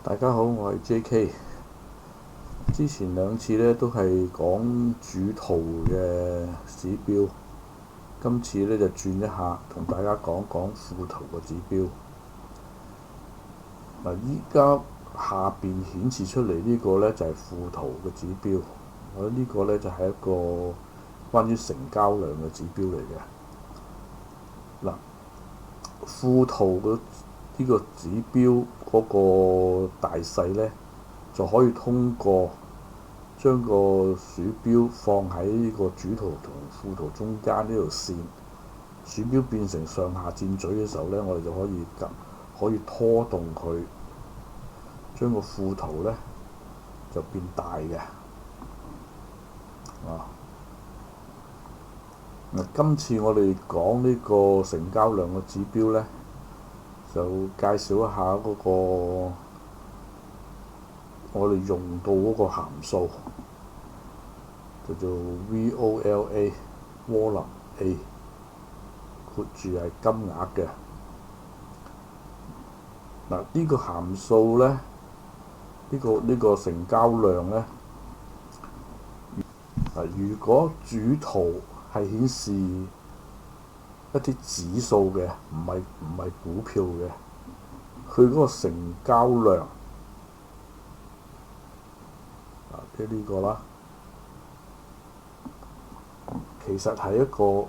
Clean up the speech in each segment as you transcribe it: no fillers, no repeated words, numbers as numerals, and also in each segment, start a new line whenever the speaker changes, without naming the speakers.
大家好，我係 J.K。之前兩次咧都係講主圖嘅指標，今次咧就轉一下，同大家講講副圖嘅指標。嗱，依家下邊顯示出嚟呢個咧就係副圖嘅指標，我覺得呢個咧就係一個關於成交量嘅指標嚟嘅。嗱，副圖嘅呢個指標嗰個大細咧，就可以通過將個鼠標放喺呢個主圖同副圖中間呢條線，鼠標變成上下箭嘴嘅時候咧，我哋就可以拖動佢，將個副圖咧就變大嘅。今次我哋講呢個成交量嘅指標咧，就介紹一下嗰個我哋用到嗰個函數，叫做 VOLA Volume A， 括住係金額嘅。嗱，呢個函數咧，呢個成交量咧，如果主圖係顯示一啲指數嘅，唔係股票嘅，佢嗰個成交量即係呢個啦，其實係一個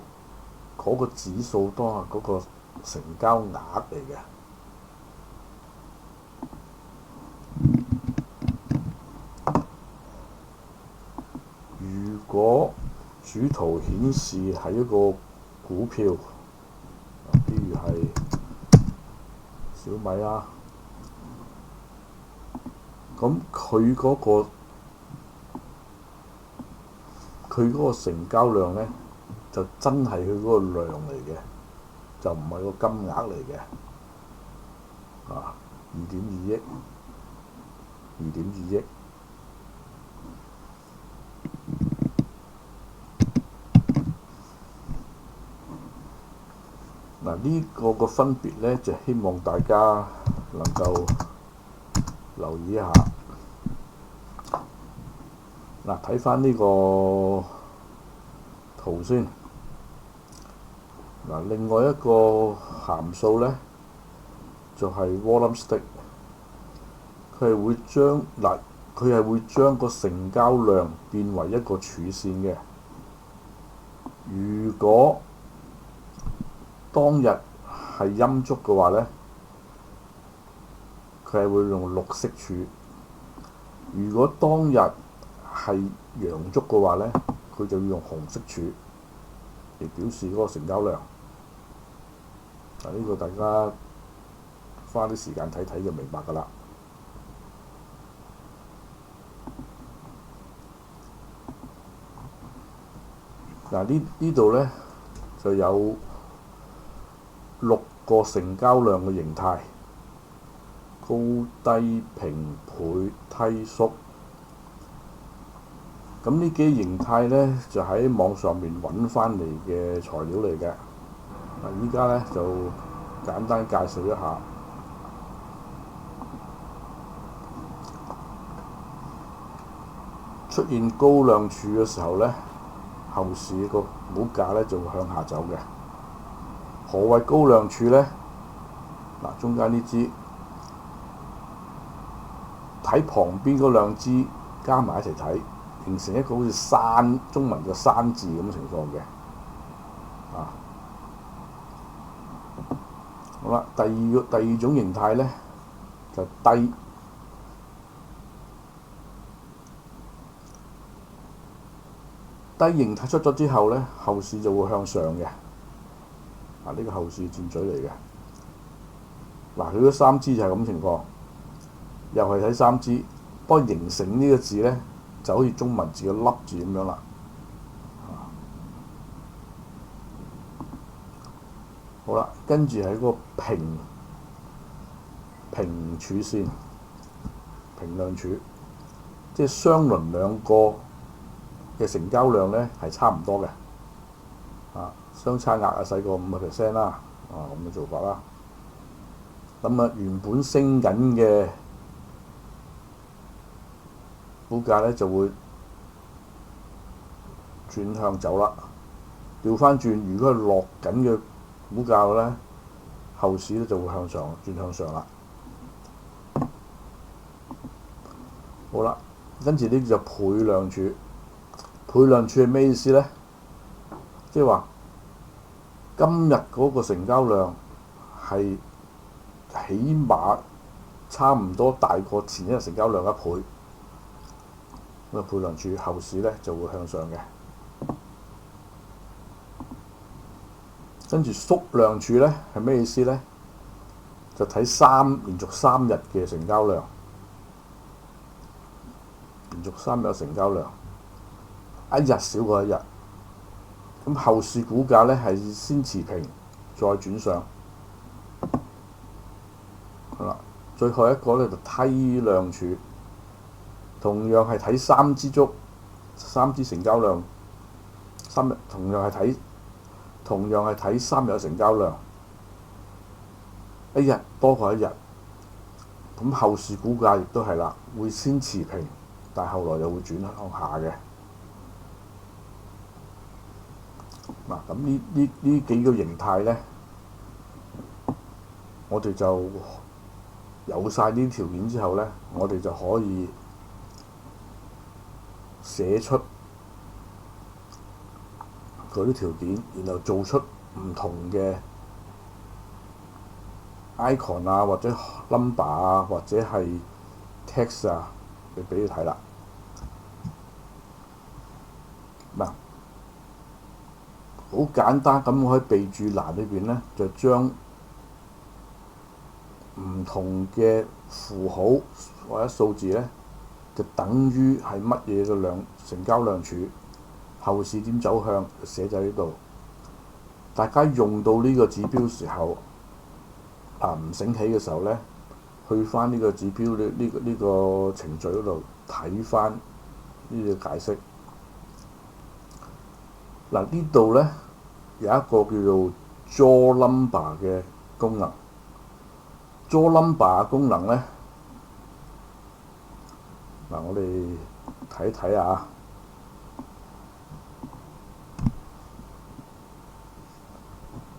嗰個指數當係嗰個成交額嚟嘅。如果主圖顯示係一個股票，譬如係小米啦，咁佢嗰個成交量咧，就真係佢嗰個量嚟嘅，就唔係個金額嚟嘅。2.2億，2.2億。嗱，呢個個分別咧，就希望大家能夠留意一下。嗱，睇翻呢個圖先。嗱，另外一個函數咧，就係 Volume Stick， 佢係會將個成交量變為一個柱線嘅。如果當日係陰燭嘅話咧，佢係會用綠色柱；如果當日係陽燭嘅話咧，佢就要用紅色柱嚟表示嗰個成交量。呢個大家花啲時間睇睇就明白㗎啦。呢度咧就有6個成交量嘅形態：高低平倍梯縮。咁呢幾形態咧就喺網上面揾翻嚟嘅材料嚟嘅。依家咧就簡單介紹一下。出現高量柱嘅時候咧，後市個股價咧就會向下走嘅。何謂高量柱咧？中間呢支睇旁邊嗰兩支加埋一齊睇，形成一個好似山中文嘅山字咁嘅情況嘅。好啦，第二種形態咧就低形態出咗之後咧，後市就會向上嘅。呢個後市箭嘴嚟嘅。佢嗰3支就係咁情況，又係睇3支，不過形成呢個字咧就好似中文字嘅粒字咁樣啦。好啦，跟住係個平柱線，平量柱，即係雙輪兩個嘅成交量咧係差唔多嘅。相差額細過5% 啦。咁嘅做法啦。原本升緊嘅股價咧就會轉向走啦。調翻轉，如果係落緊嘅股價咧，後市咧就會轉向上啦。好啦，跟住呢就倍量柱。倍量柱係咩意思咧？即係話今日嗰個成交量係起碼差唔多大過前一日成交量一倍。咁啊，倍量柱後市咧就會向上嘅。跟住縮量柱咧係咩意思咧？就睇連續3日嘅成交量，連續3日嘅成交量，一日少過一日。咁後市股價咧係先持平，再轉上。好啦，最後一個咧就梯量柱，同樣係睇3支成交量，3日同樣係睇3日嘅成交量，一日多過一日。咁後市股價亦都係啦，會先持平，但係後來又會轉向下嘅。嗱，咁呢幾個形態咧，我哋就有晒呢啲條件之後咧，我哋就可以寫出嗰啲條件，然後做出唔同嘅 icon 啊，或者 number 啊，或者係 text 啊，俾你睇啦。嗱，好簡單咁，我喺備註欄裏邊咧，就將唔同嘅符號或者數字咧，就等於係乜嘢嘅成交量柱，後市點走向寫喺呢度。大家用到呢個指標時候，唔醒起嘅時候咧，去翻呢個指標呢個程序嗰度睇翻呢個解釋。嗱，呢度咧有一個叫做 draw number 嘅功能。draw number 嘅功能咧，我哋睇睇啊。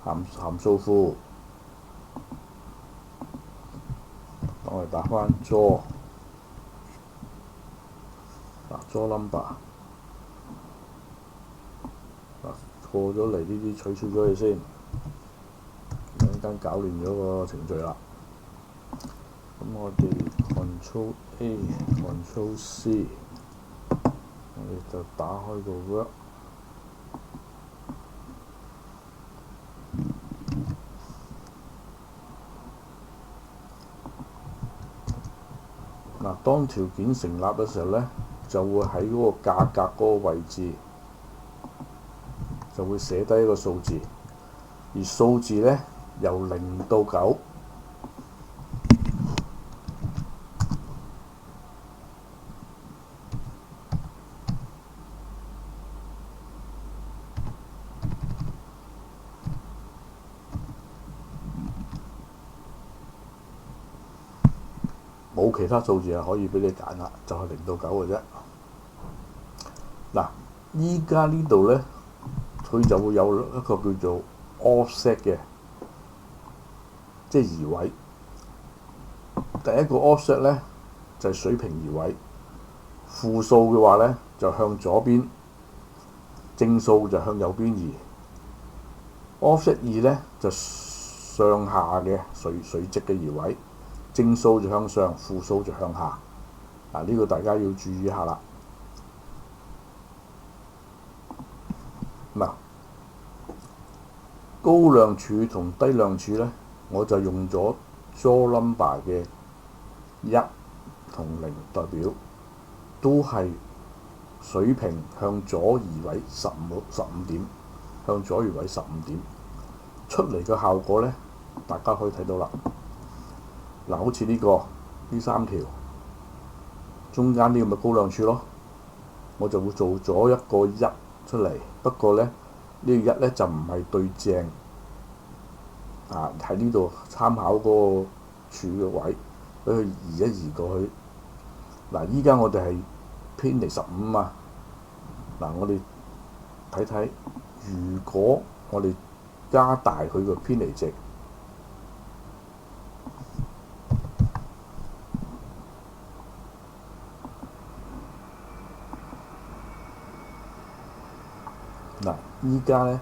函數庫，我哋打翻 draw number。過咗嚟呢啲取消咗佢先，陣間搞亂咗個程序啦。咁我哋 Ctrl A、Ctrl C， 我哋就打開個 Word。嗱，當條件成立嘅時候咧，就會喺嗰個價格嗰個位置，就會寫低一個數字，而數字咧由0到9，冇其他數字係可以俾你揀啦，就係0到9嘅啫。嗱，依家呢度咧，佢就會有一個叫做 offset 嘅，即係移位。第一個 offset 咧就係水平移位，負數嘅話咧就向左邊，正數就向右邊移。offset 2咧就上下嘅垂直嘅移位，正數就向上，負數就向下。呢個大家要注意一下啦。嗱，高量柱同低量柱咧，我就用咗 draw number 嘅1同0代表，都係水平向左移位15點，向左移位15點，出嚟嘅效果咧，大家可以睇到啦。嗱，好似呢3條中間呢個咪高量柱咯，我就會做咗一個1出嚟。不過咧，呢個1咧就唔係對正，喺呢度參考嗰個柱嘅位，俾佢移一移過去。嗱，依家我哋係偏離15嘛。嗱，我哋睇睇，如果我哋加大佢個偏離值，嗱，依家咧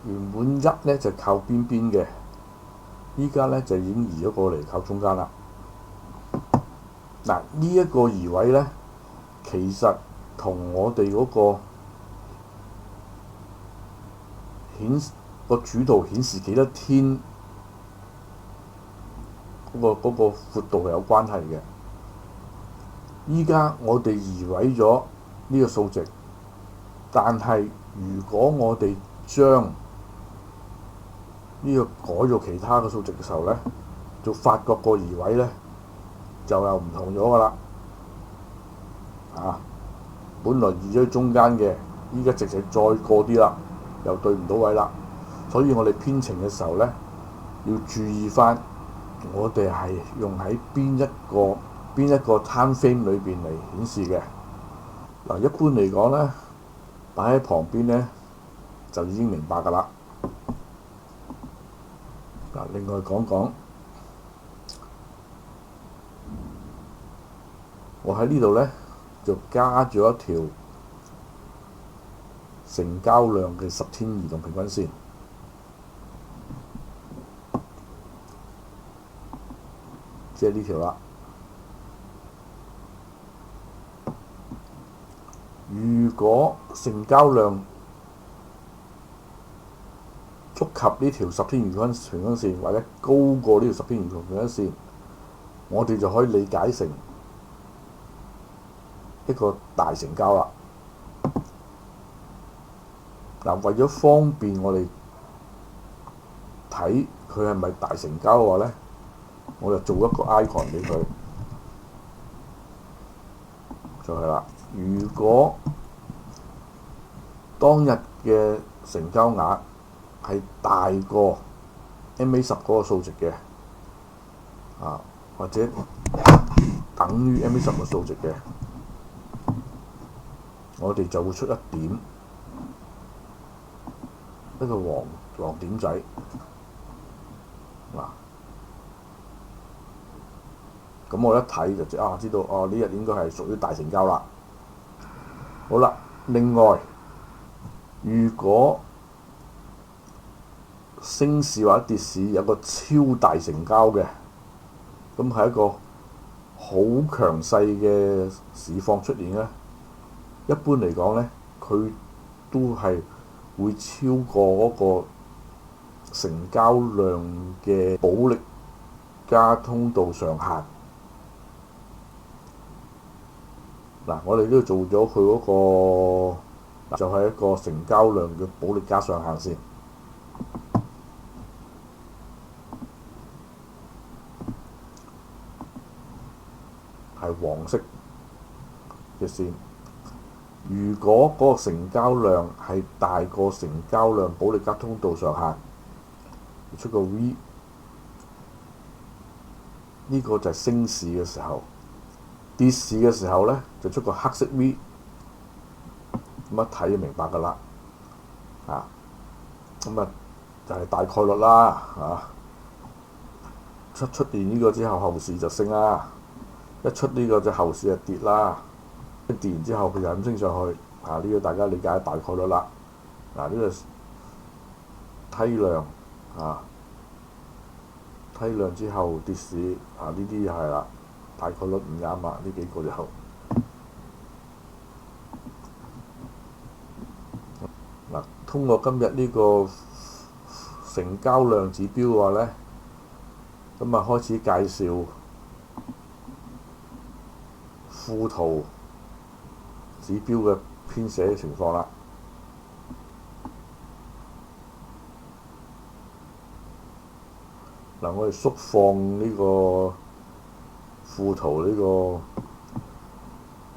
原本1咧就靠邊邊嘅，依家咧就已經移咗過嚟靠中間啦。嗱，呢一個移位咧，其實同我哋嗰個主導顯示幾多天嗰個闊度係有關係嘅。依家我哋移位咗呢個數值，但係如果我哋將呢個改做其他嘅數值嘅時候咧，就發覺個移位咧就又唔同咗㗎啦。本來移咗中間嘅，依家直情再過啲啦，又對唔到位啦。所以我哋編程嘅時候咧，要注意翻，我哋係用喺邊一個 time frame 裏邊嚟顯示嘅。嗱，一般嚟講咧，擺喺旁邊咧就已經明白㗎啦。嗱，另外講講，我喺呢度咧就加咗一條成交量嘅10天移動平均線，即係呢條啦。如果成交量觸及呢條10天移動平均線，或者高過呢條10天移動平均線，我哋就可以理解成一個大成交啦。嗱，為咗方便我哋睇佢係咪大成交嘅話咧，我就做一個 icon 俾佢，就係啦。如果當日嘅成交額係大過 MA10 嗰個數值嘅，或者等於 MA10 嘅數值嘅，我哋就會出一點，一個黃點仔。咁我一睇就知道呢日應該係屬於大成交啦。好啦，另外如果升市或者跌市有個超大成交嘅，咁係一個好強勢嘅市況出現咧，一般嚟講咧，佢都係會超過嗰個成交量嘅保力加通道上限。嗱，我哋呢度做咗佢嗰個，就係一個成交量嘅保力加上限先，係黃色嘅線。如果嗰個成交量係大過成交量保力加通道上限，出個 V， 呢個就係升市嘅時候。跌市嘅時候咧，就出個黑色 V， 咁一睇就明白㗎啦。咁就係大概率啦。出現呢個之後，後市就升啦；一出呢個就後市就跌啦。一跌完之後，佢就咁升上去。呢個大家理解大概率啦。呢個梯量梯量之後跌市呢啲係啦。大概率唔啱啊！呢幾個就通過今日呢個成交量指標嘅話咧，咁開始介紹副圖指標嘅編寫嘅情況啦。我哋縮放呢個副圖呢個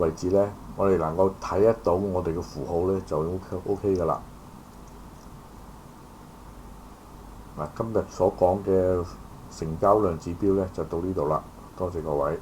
位置咧，我哋能夠睇得到我哋嘅符號咧，就 OK 㗎啦。今日所講嘅成交量指標咧，就到呢度啦。多謝各位。